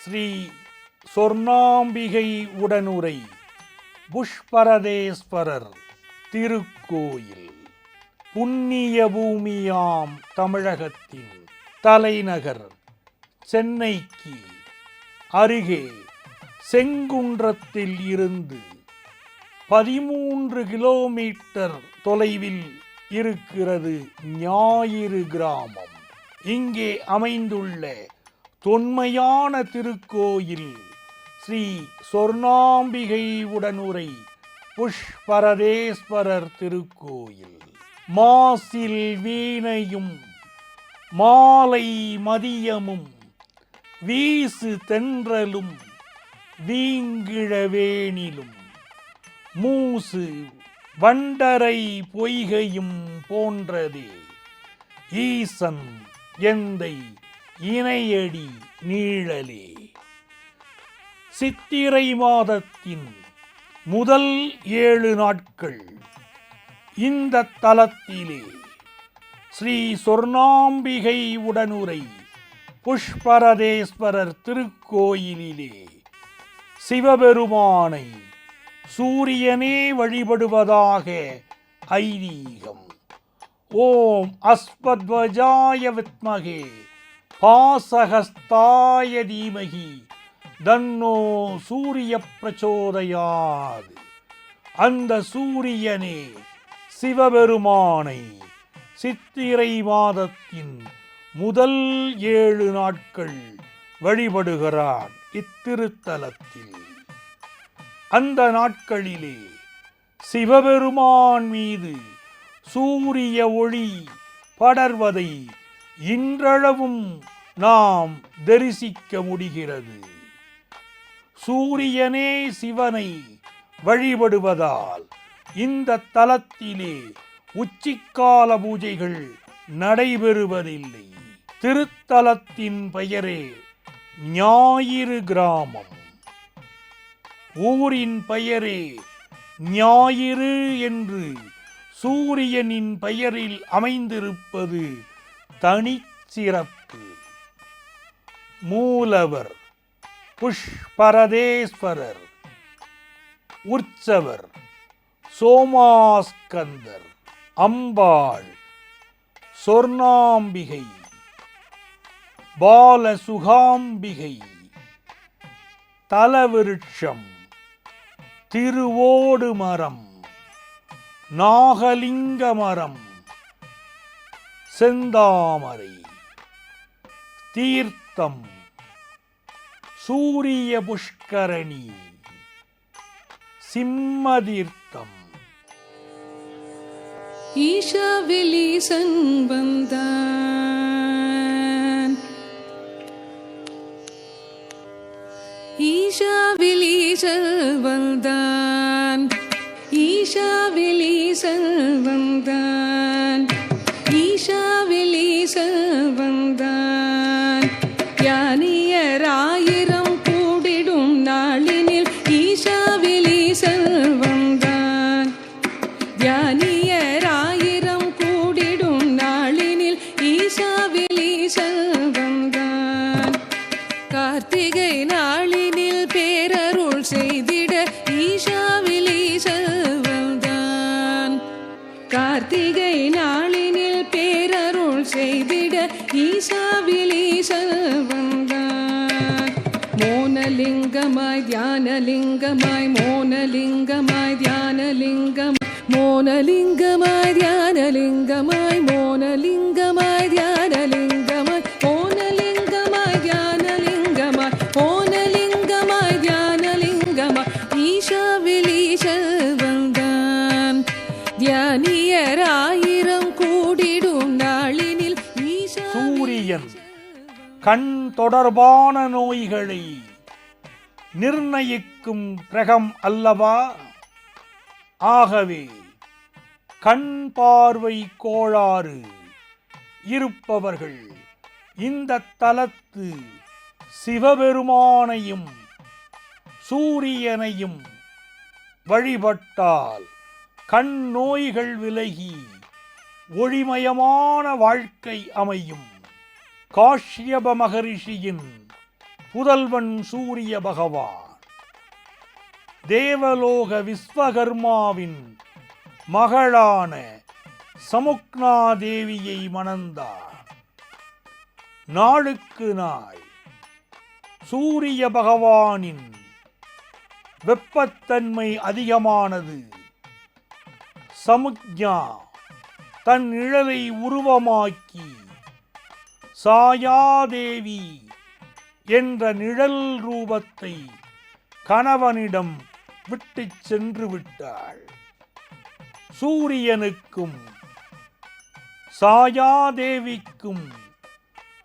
ஸ்ரீ சொர்ணாம்பிகை உடனுரை புஷ்பரதேஸ்வரர் திருக்கோயில் புண்ணிய பூமியாம் தமிழகத்தின் தலைநகர் சென்னைக்கு அருகே செங்குன்றத்தில் இருந்து 13 கிலோமீட்டர் தொலைவில் இருக்கிறது ஞாயிறு கிராமம். இங்கே அமைந்துள்ள தொன்மையான திருக்கோயில் ஸ்ரீ சொர்ணாம்பிகை உடனுரை புஷ்பரதேஸ்வரர் திருக்கோயில். மாசில் வீணையும் மாலை மதியமும் வீசு தென்றலும் வீங்கிழவேனிலும் மூசு வண்டரை பொய்கையும் போன்றதே ஈசன் எந்தை இணையடி நீழலே. சித்திரை மாதத்தின் முதல் 7 நாட்கள் இந்த தலத்திலே ஸ்ரீ சொர்ணாம்பிகை உடனுரை புஷ்பரதேஸ்வரர் திருக்கோயிலிலே சிவபெருமானை சூரியனே வழிபடுவதாக ஐதீகம். ஓம் அஸ்வத்வஜாய வித்மகே பாசஹஸ்தாய தீமகி தன்னோ சூரிய பிரச்சோதயாது. அந்த சூரியனே சிவபெருமானை சித்திரை மாதத்தின் முதல் 7 நாட்கள் வழிபடுகிறார் இத்திருத்தலத்தில். அந்த நாட்களிலே சிவபெருமான் மீது சூரிய ஒளி படர்வதை இன்றளவும் நாம் தரிசிக்க முடிகிறது. சூரியனே சிவனை வழிபடுவதால் இந்த தலத்திலே உச்சிக்கால பூஜைகள் நடைபெறுவதில்லை. திருத்தலத்தின் பெயரே ஞாயிறு கிராமம். ஊரின் பெயரே ஞாயிறு என்று சூரியனின் பெயரில் அமைந்திருப்பது தனிச்சிறப்பு. மூலவர் புஷ்பரதேஸ்வரர், உற்சவர் சோமாஸ்கந்தர், அம்பாள் சொர்ணாம்பிகை, பாலசுகாம்பிகை. தலவிருட்சம் திருவோடு மரம், நாகலிங்க மரம், செந்தாமரை. தீர்த்தம் சூரிய புஷ்கரணி, சிம்மதீர்த்தம். ஈஷாவிலீசன் வந்தான், ஈஷாவிலீசன் வந்தான், ஈஷாவிலீசன் வந்தான், ஈஷாவிலீசன் வந்தான். ஞானியராயிரம் கூடிடும் நாளினில் ஈஷாவிலீசன் வந்தான். ஞானியராயிரம் கூடிடும் நாளினில் ஈஷாவிலீசன் வந்தான். கார்த்திகை நாளினில் பேரருள் செய்திட ஈஷாவிலீசன் வந்தான். கார்த்திகை நாளினில் பேரருள் செய்திட ஈஷாவிலீசன் வந்தான். மோனலிங்கமாய் தியானலிங்கமாய், மோனலிங்கமாய் தியானலிங்கம், மோனலிங்கமாய் தியானலிங்கமாய், மோனலிங்கமாய் தியானலிங்கமாய், மோனலிங்கமாய் தியானலிங்கமாய், மோனலிங்கமாய் தியானலிங்கமாய். ஈஷாவிலீசன் வந்தான். தியானியராயிரம் கூடிடும் நாளினில் சூரியன் கண் தொடர்பான நோய்களை நிர்ணயிக்கும் கிரகம் அல்லவா? ஆகவே கண் பார்வை கோளாறு இருப்பவர்கள் இந்த தலத்து சிவபெருமானையும் சூரியனையும் வழிபட்டால் கண் நோய்கள் விலகி ஒளிமயமான வாழ்க்கை அமையும். காஷ்யப மகரிஷியின் புதல்வன் சூரிய பகவான் தேவலோக விஸ்வகர்மாவின் மகளான சமுக்னா தேவியை மணந்தார். நாளுக்கு நாள் சூரிய பகவானின் வெப்பத்தன்மை அதிகமானது. சமுக்ஞா தன் நிழலை உருவமாக்கி சாயாதேவி என்ற நிழல் ரூபத்தை கணவனிடம் விட்டுச் சென்று விட்டாள். சூரியனுக்கும் சாயாதேவிக்கும்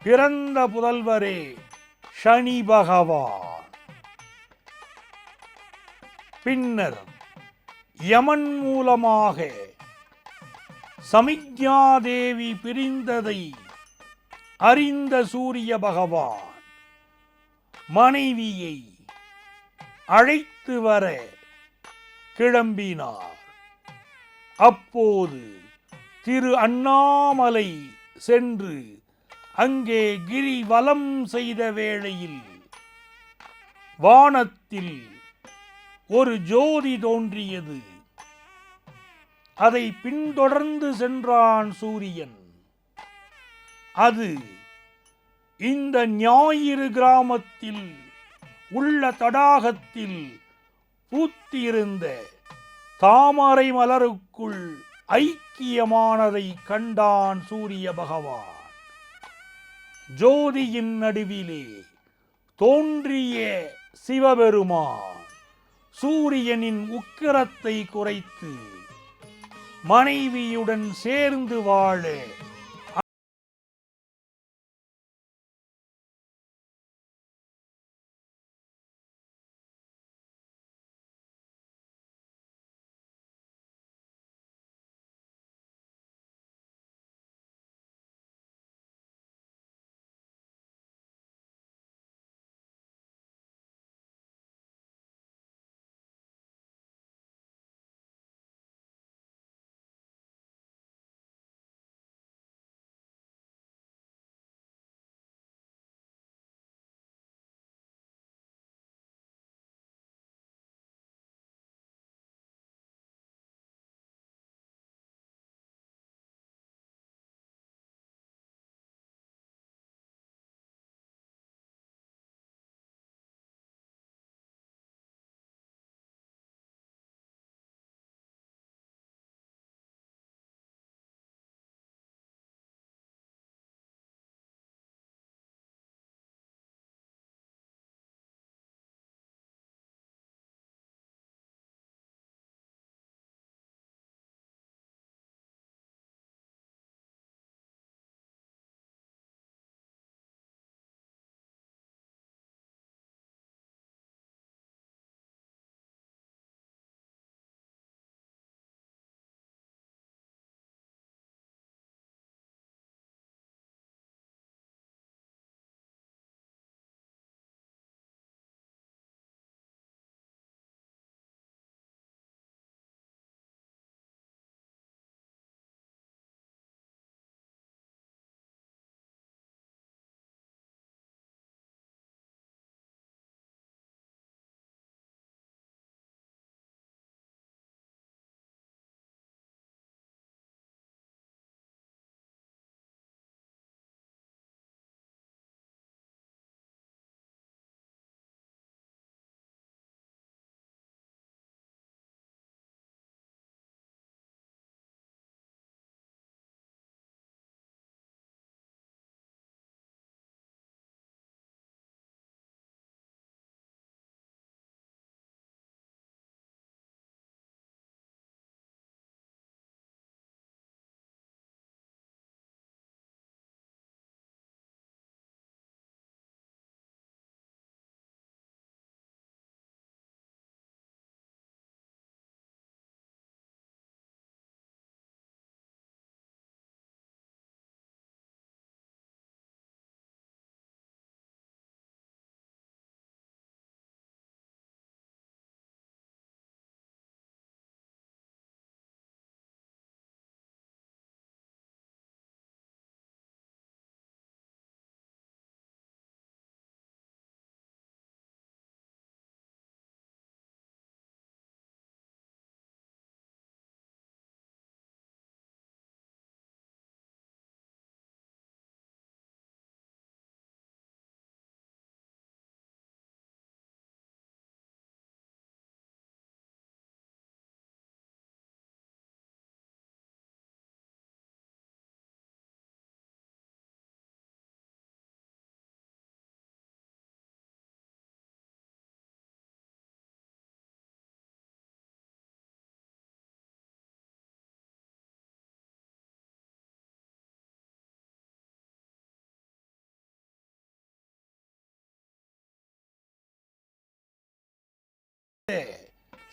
பிறந்த புதல்வரே சனி பகவான். பின்னர் யமன் மூலமாக சமிக்ஞாதேவி பிரிந்ததை அறிந்த சூரிய பகவான் மனைவியை அழைத்து வர கிளம்பினார். அப்போது திரு அண்ணாமலை சென்று அங்கே கிரிவலம் செய்த வேளையில் வானத்தில் ஒரு ஜோதி தோன்றியது. அதை பின்தொடர்ந்து சென்றான் சூரியன். அது இந்த ஞாயிறு கிராமத்தில் உள்ள தடாகத்தில் பூத்திருந்த தாமரை மலருக்குள் ஐக்கியமானதை கண்டான் சூரிய பகவான். ஜோதியின் நடுவிலே தோன்றிய சிவபெருமான் சூரியனின் உக்கிரத்தை குறைத்து மனைவியுடன் சேர்ந்து வாழ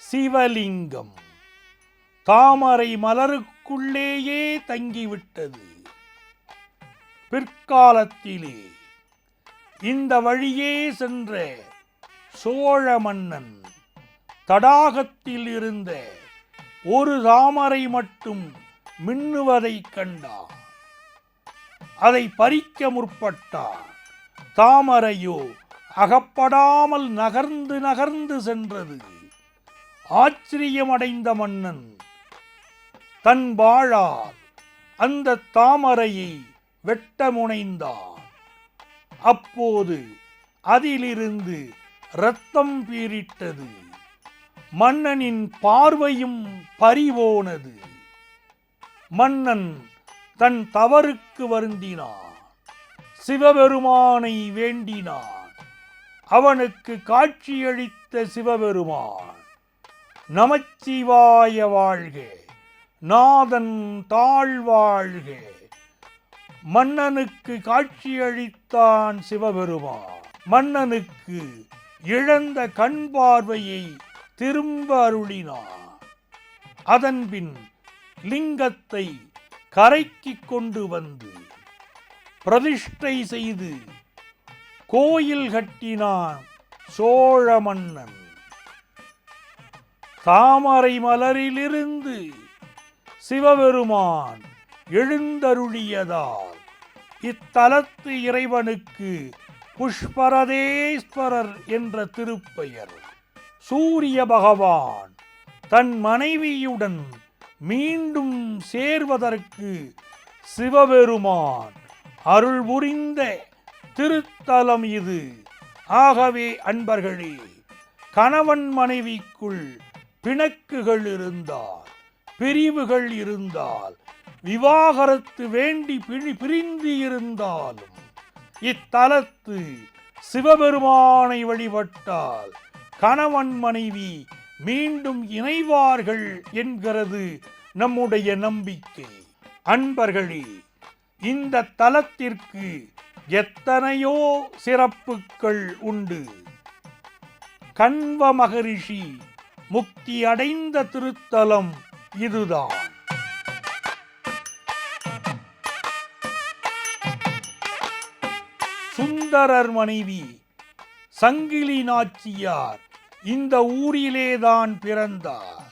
சிவலிங்கம் தாமரை மலருக்குள்ளேயே தங்கிவிட்டது. பிற்காலத்திலே இந்த வழியே சென்ற சோழ மன்னன் தடாகத்தில் இருந்த ஒரு தாமரை மட்டும் மின்னுவதைக் கண்டான். அதை பறிக்க முற்பட்டான். தாமரையோ அகப்படாமல் நகர்ந்து நகர்ந்து சென்றது. ஆச்சரியமடைந்த மன்னன் தன் வாளால் அந்த தாமரையை வெட்ட முனைந்தான். அப்போது அதிலிருந்து இரத்தம் பீரிட்டது. மன்னனின் பார்வையும் பறிபோனது. மன்னன் தன் தவறுக்கு வருந்தினான். சிவபெருமானை வேண்டினான். அவனுக்கு காட்சியளித்த சிவபெருமான், நமச்சிவாய வாழ்க, நாதன் தாழ்வாழ்க. மன்னனுக்கு காட்சியளித்தான் சிவபெருமான். மன்னனுக்கு இழந்த கண் பார்வையை திரும்ப அருளினான். அதன்பின் லிங்கத்தை கரைக்கு கொண்டு வந்து பிரதிஷ்டை செய்து கோயில் கட்டினான் சோழ மன்னன். தாமரை மலரிலிருந்து சிவபெருமான் எழுந்தருளியதால் இத்தலத்து இறைவனுக்கு புஷ்பரதேஸ்வரர் என்ற திருப்பெயர். சூரிய பகவான் தன் மனைவியுடன் மீண்டும் சேர்வதற்கு சிவபெருமான் அருள் புரிந்த திருத்தலம் இது. ஆகவே அன்பர்களே, கணவன் மனைவிக்குள் பிணக்குகள் இருந்தால், பிரிவுகள் இருந்தால், விவாகரத்து வேண்டி பிரிந்து இருந்தாலும் இத்தலத்து சிவபெருமானை வழிபட்டால் கணவன் மனைவி மீண்டும் இணைவார்கள் என்கிறது நம்முடைய நம்பிக்கை. அன்பர்களே, இந்த தலத்திற்கு எத்தனையோ சிறப்புகள் உண்டு. கண்வ மகரிஷி முக்தி அடைந்த திருத்தலம் இதுதான். சுந்தரர் மனைவி சங்கிலி நாச்சியார் இந்த ஊரிலேதான் பிறந்தார்.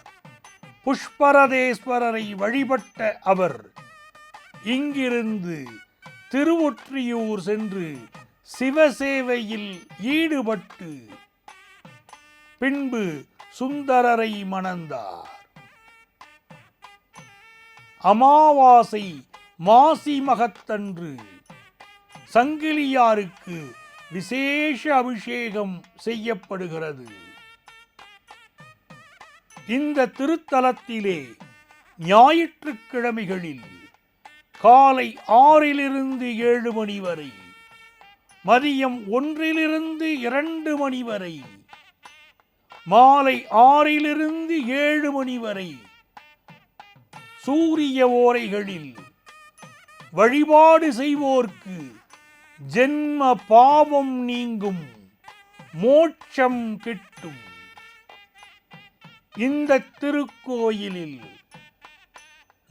புஷ்பரதேஸ்வரரை வழிபட்ட அவர் இங்கிருந்து திருவொற்றியூர் சென்று சிவசேவையில் ஈடுபட்டு பின்பு சுந்தரரை மணந்தார். அமாவாசை மாசி மகத்தன்று சங்கிலியாருக்கு விசேஷ அபிஷேகம் செய்யப்படுகிறது. இந்த திருத்தலத்திலே ஞாயிற்றுக்கிழமைகளில் காலை 6 to 7 மணி வரை, மதியம் 1 to 2 மணி வரை, மாலை 6 to 7 மணி வரை சூரிய ஓரைகளில் வழிபாடு செய்வோர்க்கு ஜென்ம பாவம் நீங்கும், மோட்சம் கிட்டும். இந்த திருக்கோயிலில்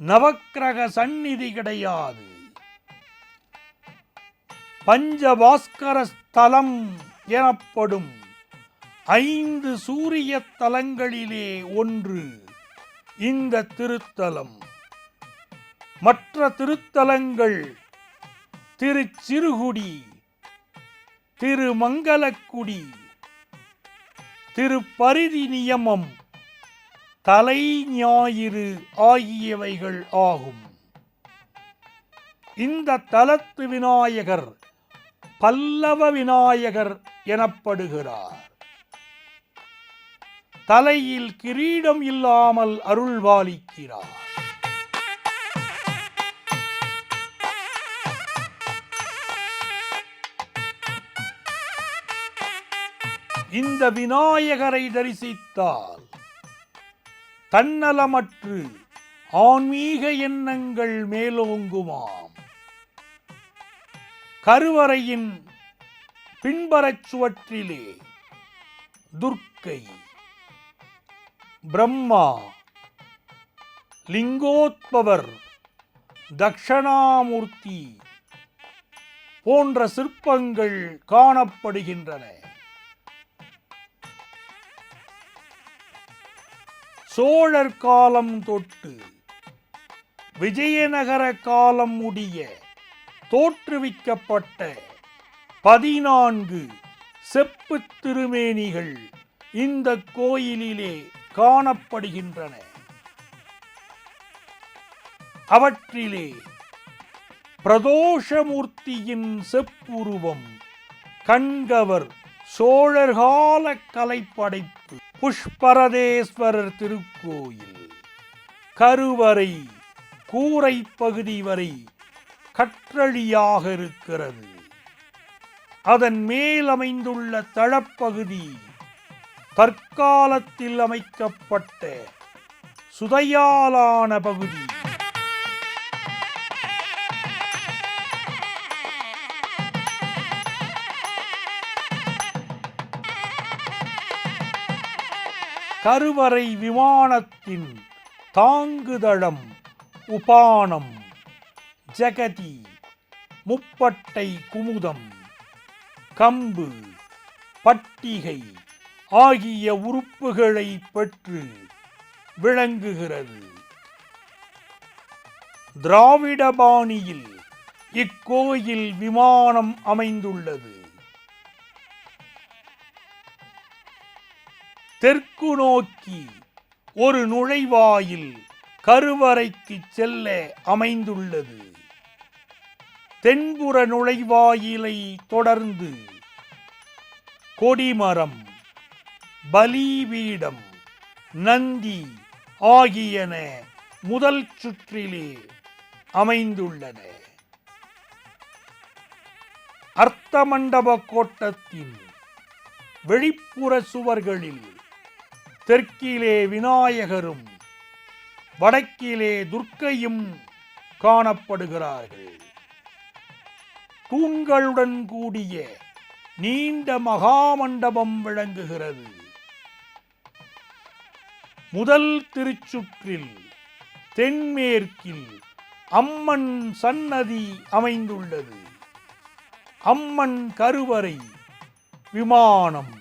நவக்கிரக சந்நிதி கிடையாது. பஞ்சபாஸ்கர ஸ்தலம் எனப்படும் 5 சூரிய தலங்களிலே ஒன்று இந்த திருத்தலம். மற்ற திருத்தலங்கள் திருச்சிறுகுடி, திருமங்கலக்குடி, திருப்பரிதி நியமம், தலை ஞாயிறு ஆகியவைகள் ஆகும். இந்த தலத்து விநாயகர் பல்லவ விநாயகர் எனப்படுகிறார். தலையில் கிரீடம் இல்லாமல் அருள்பாலிக்கிறார். இந்த விநாயகரை தரிசித்தால் தன்னலமற்று ஆன்மீக எண்ணங்கள் மேலோங்குமாம். கருவறையின் பின்பறச் சுவற்றிலே துர்க்கை, பிரம்மா, லிங்கோத்பவர், தக்ஷணாமூர்த்தி போன்ற சிற்பங்கள் காணப்படுகின்றன. சோழர் காலம் தொட்டு விஜயநகர காலம் முடிய தோற்றுவிக்கப்பட்ட 14 செப்புத் திருமேனிகள் இந்த கோயிலிலே காணப்படுகின்றன. அவற்றிலே பிரதோஷமூர்த்தியின் செப்புருவம் கண்கவர் சோழர்கால கலைப்படைப்பு. புஷ்பரதேஸ்வரர் திருக்கோயில் கருவறை கூரை பகுதி வரை கற்றளியாக இருக்கிறது. அதன் மேல் அமைந்துள்ள தளப்பகுதி தற்காலத்தில் அமைக்கப்பட்ட சுதையாலான பகுதி. கருவறை விமானத்தின் தாங்குதளம் உபானம், ஜெகதி, முப்பட்டை குமுதம், கம்பு, பட்டிகை ஆகிய உறுப்புகளை பெற்று விளங்குகிறது. திராவிட பாணியில் இக்கோயில் விமானம் அமைந்துள்ளது. தெற்கு நோக்கி ஒரு நுழைவாயில் கருவறைக்கு செல்ல அமைந்துள்ளது. தென்புற நுழைவாயிலை தொடர்ந்து கொடிமரம், பலிபீடம், நந்தி ஆகியன முதல் சுற்றிலே அமைந்துள்ளன. அர்த்த மண்டப கோட்டத்தின் வெளிப்புற சுவர்களில் தெற்கிலே விநாயகரும் வடக்கிலே துர்க்கையும் காணப்படுகிறார்கள். தூண்களுடன் கூடிய நீண்ட மகாமண்டபம் விளங்குகிறது. முதல் திருச்சுற்றில் தென்மேற்கில் அம்மன் சன்னதி அமைந்துள்ளது. அம்மன் கருவறை விமானம்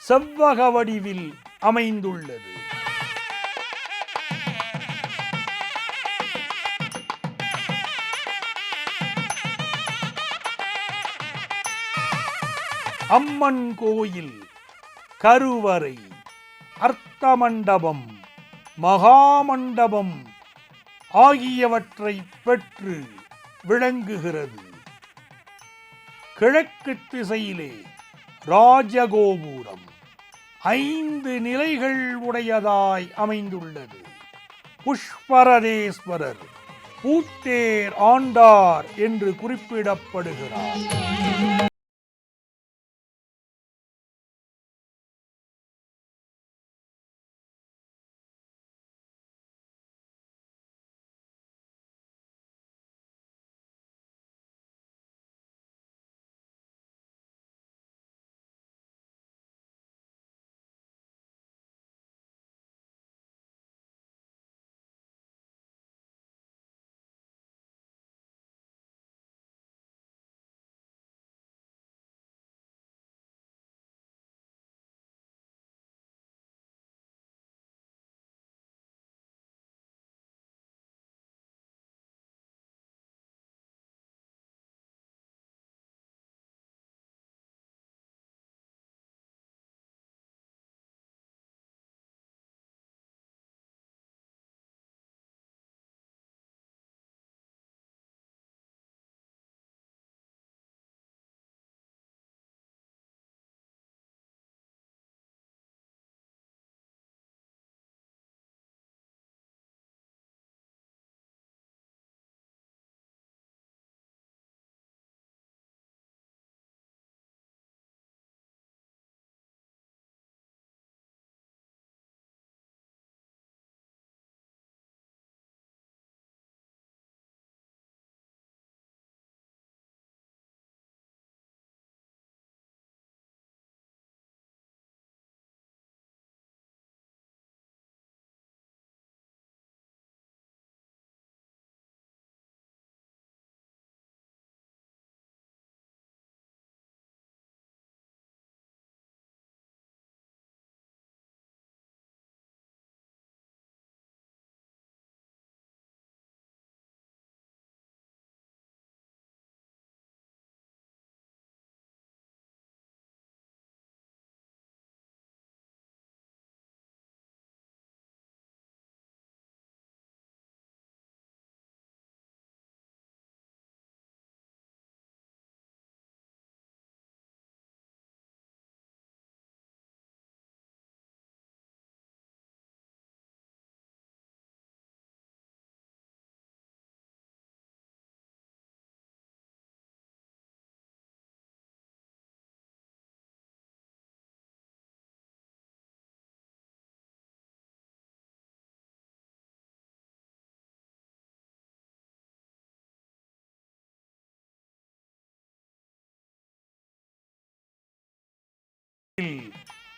செவ்வக வடிவில் அமைந்துள்ளது. அம்மன் கோயில் கருவறை, அர்த்த மண்டபம், மகாமண்டபம் ஆகியவற்றை பெற்று விளங்குகிறது. கிழக்கு திசையிலே ராஜகோபுரம் 5 நிலைகள் உடையதாய் அமைந்துள்ளது. புஷ்பரதேஸ்வரர் பூத்தேர் ஆண்டார் என்று குறிப்பிடப்படுகிறார்.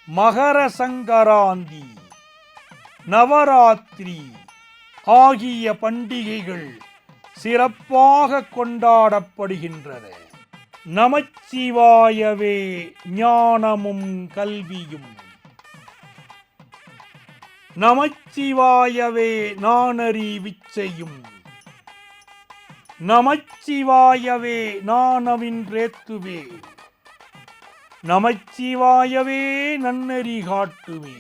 மகர சங்கராந்தி, நவராத்திரி ஆகிய பண்டிகைகள் சிறப்பாக கொண்டாடப்படுகின்றன. நமச்சிவாயவே ஞானமும் கல்வியும், நமச்சிவாயவே நானறி விச்சையும், நமச்சிவாயவே நானவின்றேத்துவே, நமச்சிவாயவே நன்னெறி காட்டுவே.